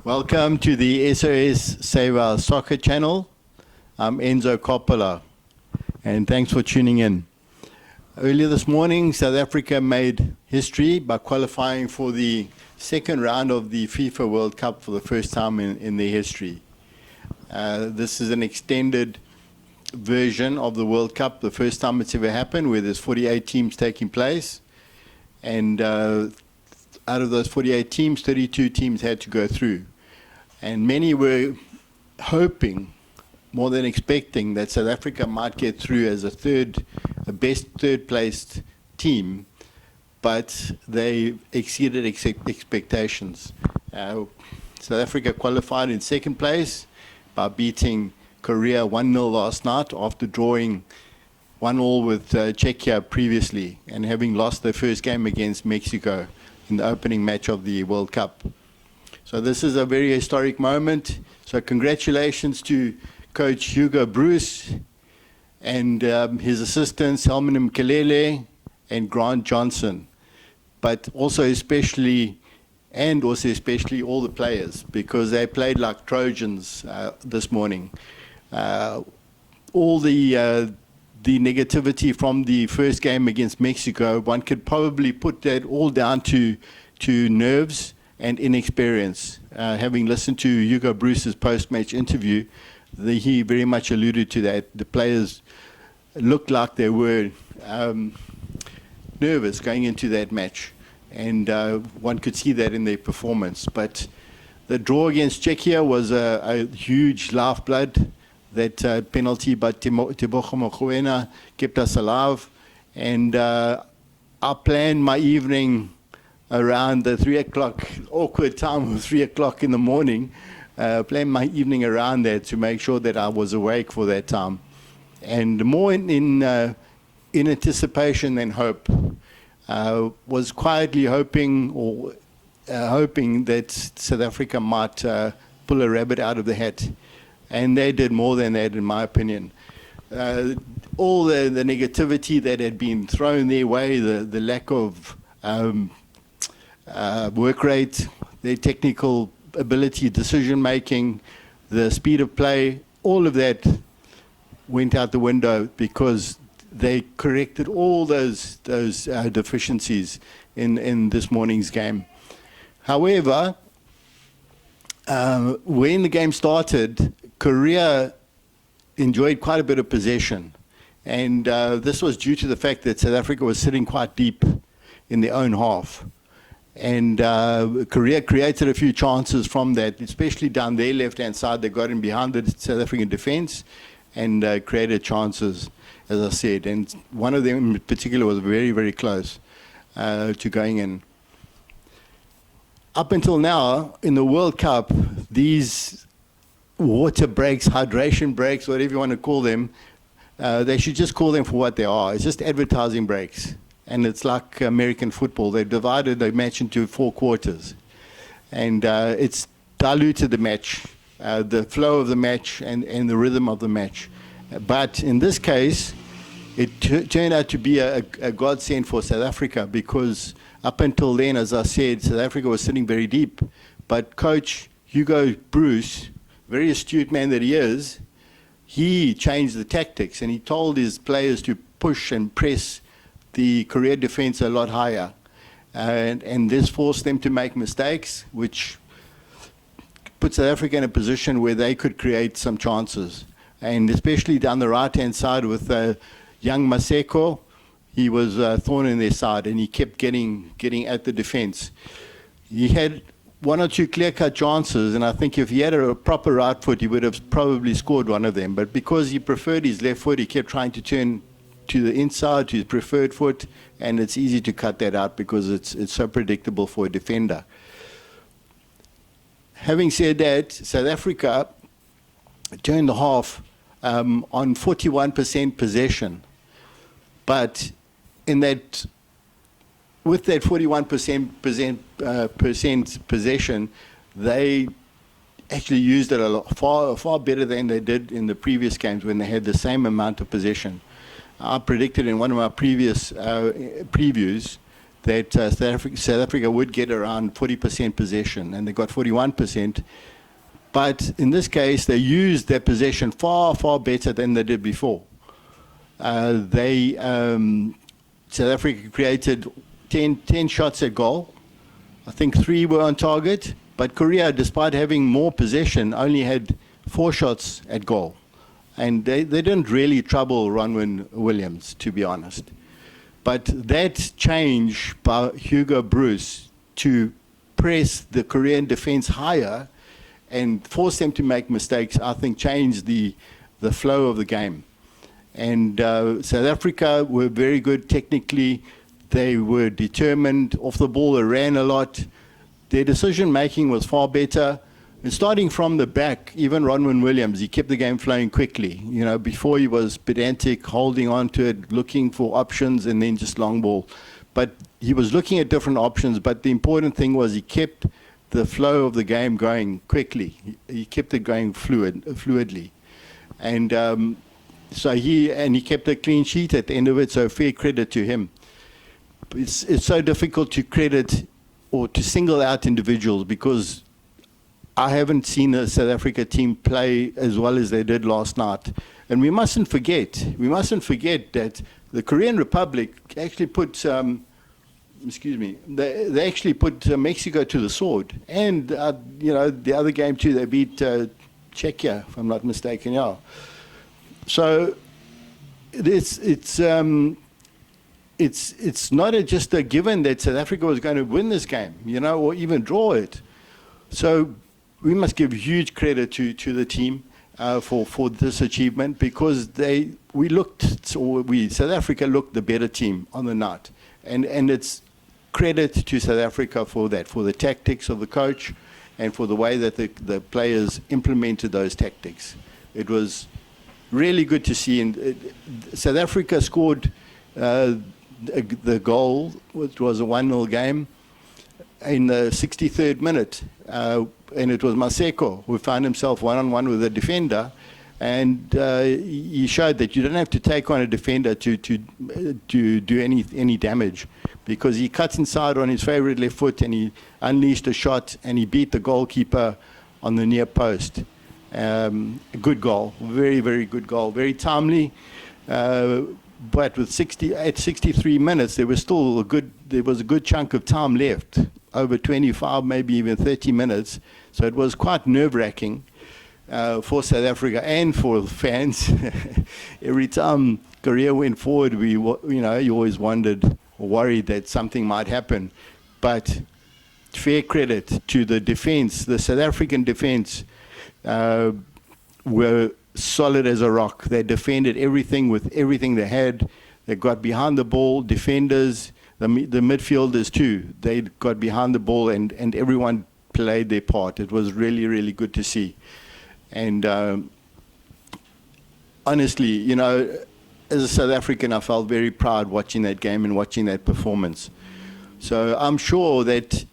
Welcome to the SOS Save Our Soccer channel. I'm Enzo Coppola, and thanks for tuning in. Earlier this morning, South Africa made history by qualifying for the second round of the FIFA World Cup for the first time in their history. This is an extended version of the World Cup, the first time it's ever happened, where there's 48 teams taking place. And out of those 48 teams, 32 teams had to go through. And many were hoping, more than expecting, that South Africa might get through as a best third-placed team, but they exceeded expectations. South Africa qualified in second place by beating Korea 1-0 last night after drawing 1-1 with Czechia previously and having lost their first game against Mexico in the opening match of the World Cup. So this is a very historic moment. So congratulations to Coach Hugo Bruce and his assistants, Helman Mkelele and Grant Johnson, but also especially all the players, because they played like Trojans this morning. All the negativity from the first game against Mexico, one could probably put that all down to nerves and inexperience. Having listened to Hugo Bruce's post-match interview, he very much alluded to that. The players looked like they were nervous going into that match, and one could see that in their performance. But the draw against Czechia was a huge lifeblood. That penalty by Tebogo Mokoena kept us alive, and I planned my evening around the 3 o'clock awkward time of 3 o'clock in the morning. Planned my evening around that to make sure that I was awake for that time, and more in anticipation than hope. Was quietly hoping that South Africa might pull a rabbit out of the hat. And they did more than that, in my opinion. All the negativity that had been thrown their way, the lack of work rate, their technical ability, decision-making, the speed of play, all of that went out the window because they corrected all those deficiencies in this morning's game. However, when the game started, Korea enjoyed quite a bit of possession, and this was due to the fact that South Africa was sitting quite deep in their own half, and Korea created a few chances from that, especially down their left-hand side. They got in behind the South African defense and created chances, as I said, and one of them in particular was very, very close to going in. Up until now, in the World Cup, these water breaks, hydration breaks, whatever you want to call them, they should just call them for what they are. It's just advertising breaks. And it's like American football. They've divided the match into 4 quarters. And it's diluted the match, the flow of the match and the rhythm of the match. But in this case, it turned out to be a godsend for South Africa, because up until then, as I said, South Africa was sitting very deep. But Coach Hugo Bruce, very astute man that he is, he changed the tactics and he told his players to push and press the Korea defense a lot higher. And this forced them to make mistakes, which put South Africa in a position where they could create some chances. And especially down the right-hand side with young Maseko, he was a thorn in their side, and he kept getting at the defense. He had 1 or 2 clear-cut chances, and I think if he had a proper right foot, he would have probably scored one of them. But because he preferred his left foot, he kept trying to turn to the inside, to his preferred foot, and it's easy to cut that out because it's so predictable for a defender. Having said that, South Africa turned the half on 41% possession, but with that 41% possession, they actually used it far better than they did in the previous games when they had the same amount of possession. I predicted in one of my previous previews that South Africa would get around 40% possession, and they got 41%. But in this case, they used their possession far, far better than they did before. South Africa created 10 shots at goal. I think 3 were on target, but Korea, despite having more possession, only had 4 shots at goal. And they didn't really trouble Ronwen Williams, to be honest. But that change by Hugo Bruce to press the Korean defense higher and force them to make mistakes, I think changed the flow of the game. And South Africa were very good technically. They were determined off the ball. They ran a lot. Their decision-making was far better. And starting from the back, even Ronwen Williams, he kept the game flowing quickly. You know, before he was pedantic, holding on to it, looking for options, and then just long ball. But he was looking at different options, but the important thing was he kept the flow of the game going quickly. He kept it going fluidly. And so he kept a clean sheet at the end of it, so fair credit to him. It's so difficult to credit or to single out individuals because I haven't seen a South Africa team play as well as they did last night. And we mustn't forget that the Korean Republic actually put, they actually put Mexico to the sword. And, the other game too, they beat Czechia, if I'm not mistaken, yeah. So it's not just a given that South Africa was going to win this game, or even draw it. So we must give huge credit to the team for this achievement because South Africa looked the better team on the night, and it's credit to South Africa for that, for the tactics of the coach, and for the way that the players implemented those tactics. It was really good to see. And South Africa scored the goal, which was a 1-0 game, in the 63rd minute. And it was Maseko who found himself one-on-one with a defender. And he showed that you don't have to take on a defender to do any damage, because he cut inside on his favorite left foot and he unleashed a shot and he beat the goalkeeper on the near post. Good goal, very, very good goal, very timely. But with 63 minutes, there was still a good chunk of time left, over 25, maybe even 30 minutes. So it was quite nerve-wracking for South Africa and for the fans. Every time Korea went forward, you always wondered or worried that something might happen. But fair credit to the defense, the South African defense. Were solid as a rock. They defended everything with everything they had. They got behind the ball, defenders, the midfielders too. They got behind the ball and everyone played their part. It was really, really good to see. And honestly, as a South African, I felt very proud watching that game and watching that performance. So I'm sure that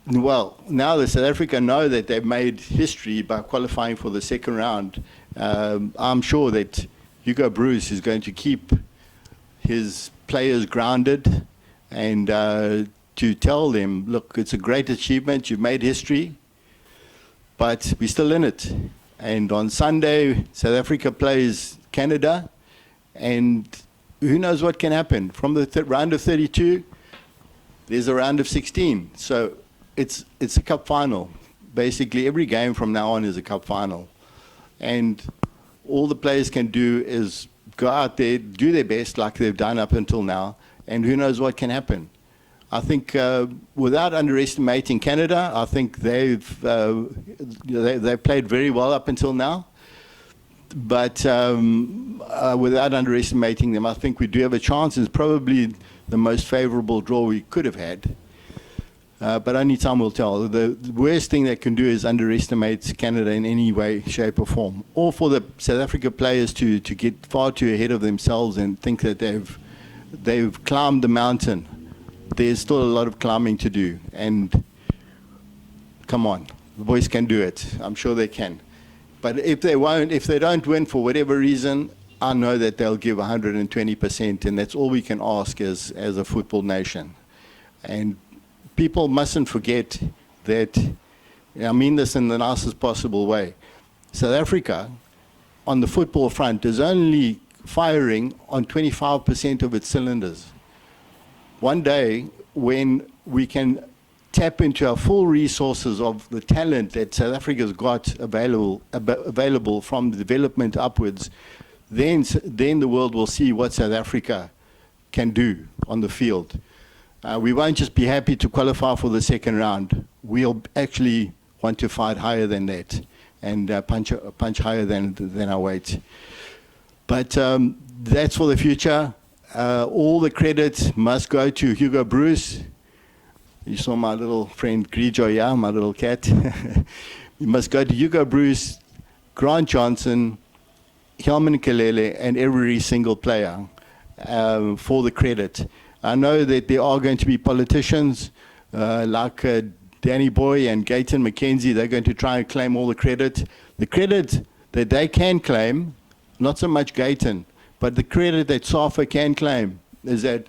now the South Africa know that they've made history by qualifying for the second round. I'm sure that Hugo Bruce is going to keep his players grounded and to tell them, look, it's a great achievement, you've made history, but we're still in it. And on Sunday, South Africa plays Canada, and who knows what can happen. From the round of 32, there's a round of 16. So it's a cup final. Basically, every game from now on is a cup final. And all the players can do is go out there, do their best like they've done up until now, and who knows what can happen. I think without underestimating Canada, I think they've played very well up until now. But without underestimating them, I think we do have a chance. It's probably the most favorable draw we could have had. But only time will tell. The worst thing they can do is underestimate Canada in any way, shape, or form. Or for the South Africa players to get far too ahead of themselves and think that they've climbed the mountain. There's still a lot of climbing to do. And come on, the boys can do it. I'm sure they can. But if they don't win for whatever reason, I know that they'll give 120%, and that's all we can ask as a football nation. And people mustn't forget that, I mean this in the nicest possible way, South Africa, on the football front, is only firing on 25% of its cylinders. One day, when we can tap into our full resources of the talent that South Africa's got available from development upwards, then the world will see what South Africa can do on the field. We won't just be happy to qualify for the second round. We'll actually want to fight higher than that and punch higher than our weight. But that's for the future. All the credit must go to Hugo Bruce. You saw my little friend Grijo, yeah, my little cat. You must go to Hugo Bruce, Grant Johnson, Helman Kalele, and every single player for the credit. I know that there are going to be politicians like Danny Boy and Gayton McKenzie. They're going to try and claim all the credit. The credit that they can claim, not so much Gayton, but the credit that SAFA can claim is that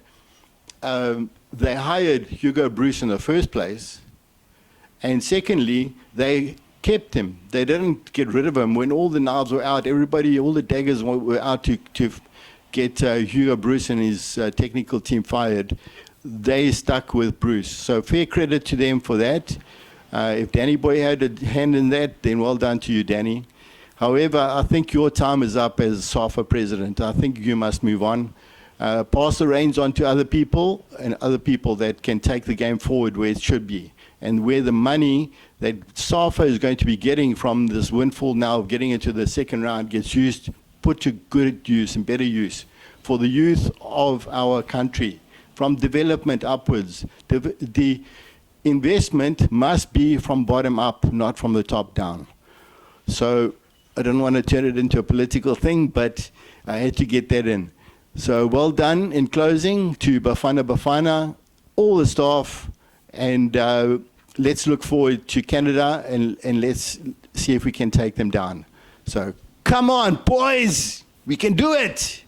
they hired Hugo Bruce in the first place, and secondly, they kept him. They didn't get rid of him when all the knives were out. Everybody, all the daggers were out to get Hugo Bruce and his technical team fired. They stuck with Bruce. So fair credit to them for that. If Danny Boy had a hand in that, then well done to you, Danny. However, I think your time is up as SAFA president. I think you must move on. Pass the reins on to other people, and other people that can take the game forward where it should be, and where the money that SAFA is going to be getting from this windfall now of getting into the second round gets used, put to good use and better use for the youth of our country, from development upwards. The investment must be from bottom up, not from the top down. So I don't want to turn it into a political thing, but I had to get that in. So well done in closing to Bafana, all the staff, and let's look forward to Canada and let's see if we can take them down. So come on, boys, we can do it.